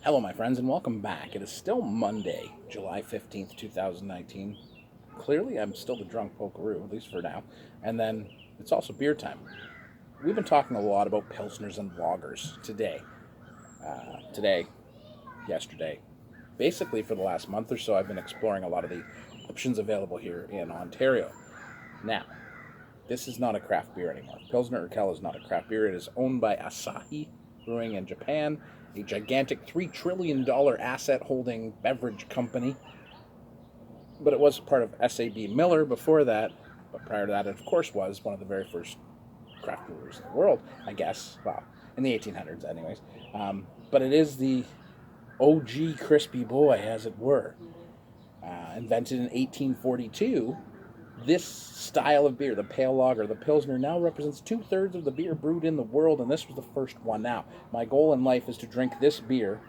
Hello, my friends, and welcome back. It is still Monday, July 15th, 2019. Clearly, I'm still the drunk pokeroo, at least for now. And then it's also beer time. We've been talking a lot about Pilsners and lagers today, yesterday. Basically, for the last month or so, I've been exploring a lot of the options available here in Ontario. Now, this is not a craft beer anymore. Pilsner Urquell is not a craft beer. It is owned by Asahi Brewing in Japan, a gigantic $3 trillion asset-holding beverage company. But it was part of SAB Miller before that. But prior to that, it, of course, was one of the very first craft brewers in the world, I guess. Well, in the 1800s, anyways. But it is the OG crispy boy, as it were. Invented in 1842, this style of beer, the pale lager, the Pilsner, now represents 2/3 of the beer brewed in the world, and this was the first one. Now, my goal in life is to drink this beer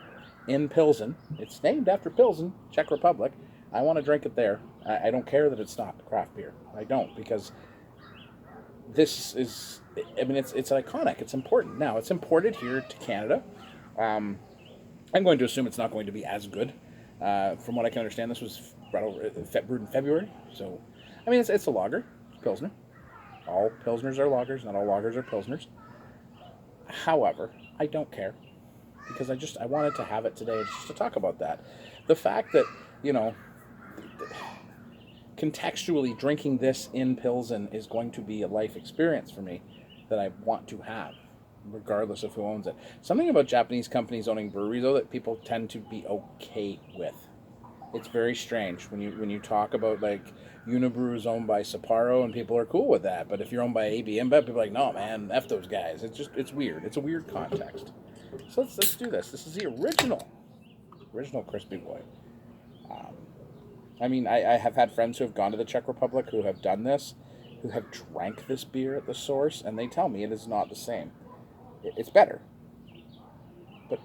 in Pilsen. It's named after Pilsen, Czech Republic. I want to drink it there. I don't care that it's not craft beer. I don't, because this is, it's iconic. It's important. Now, it's imported here to Canada. I'm going to assume it's not going to be as good. From what I can understand, this was brewed in February, so it's a lager, Pilsner. All Pilsners are lagers, not all lagers are Pilsners. However, I don't care, because I wanted to have it today just to talk about that. The fact that, contextually drinking this in Pilsen is going to be a life experience for me that I want to have, regardless of who owns it. Something about Japanese companies owning breweries, though, that people tend to be okay with. It's very strange when you talk about, like, Unibrew is owned by Sapporo and people are cool with that. But if you're owned by AB InBev, people are like, no, man, F those guys. It's weird. It's a weird context. So let's do this. This is the original Crispy Boy. I have had friends who have gone to the Czech Republic who have done this, who have drank this beer at the source, and they tell me it is not the same. It's better. But,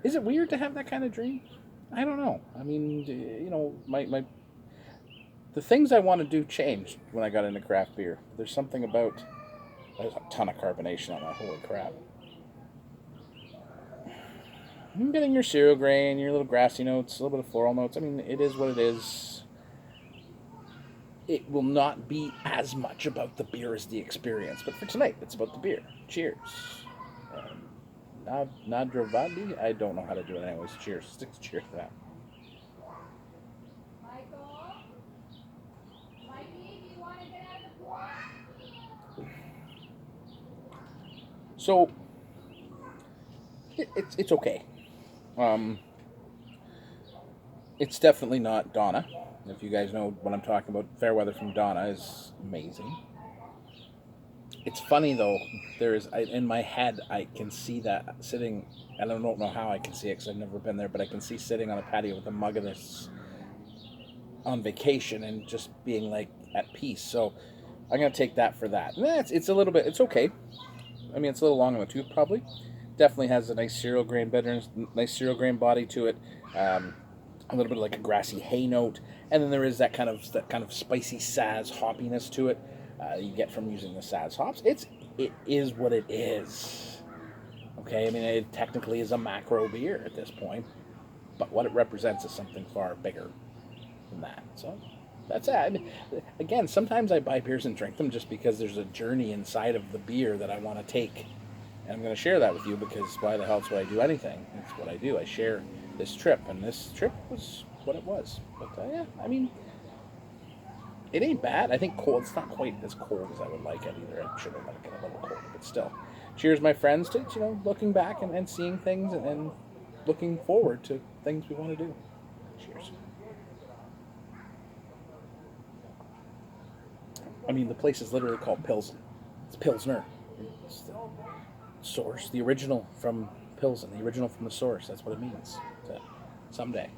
is it weird to have that kind of dream? I don't know. The things I want to do changed when I got into craft beer. There's something about... There's a ton of carbonation on that. Holy crap. I'm getting your cereal grain, your little grassy notes, a little bit of floral notes. It is what it is. It will not be as much about the beer as the experience. But for tonight, it's about the beer. Cheers. Nadravadi? I don't know how to do it anyways. Cheers. Sticks cheers to that. So, it's okay. It's definitely not Donna. If you guys know what I'm talking about, Fairweather from Donna is amazing. It's funny, though, in my head, I can see that sitting, and I don't know how I can see it because I've never been there, but I can see sitting on a patio with a mug of this on vacation and just being, like, at peace. So I'm going to take that for that. It's a little bit, it's okay. It's a little long in the tooth, probably. Definitely has a nice cereal grain bitterness, nice cereal grain body to it. A little bit like a grassy hay note, and then there is that kind of spicy Saz hoppiness to it. You get from using the Saz hops. It is what it is. Okay, it technically is a macro beer at this point, but what it represents is something far bigger than that. So that's it. Again, sometimes I buy beers and drink them just because there's a journey inside of the beer that I want to take. And I'm going to share that with you, because why the hell else would I do anything? It's what I do. I share this trip, and this trip was what it was. But, it ain't bad. I think cold. It's not quite as cold as I would like it either. I should have liked it a little colder, but still. Cheers, my friends, to, looking back and seeing things and looking forward to things we want to do. Cheers. The place is literally called Pilsen. It's Pilsner. It's the source, the original from Pilsen, the original from the source. That's what it means. So, someday.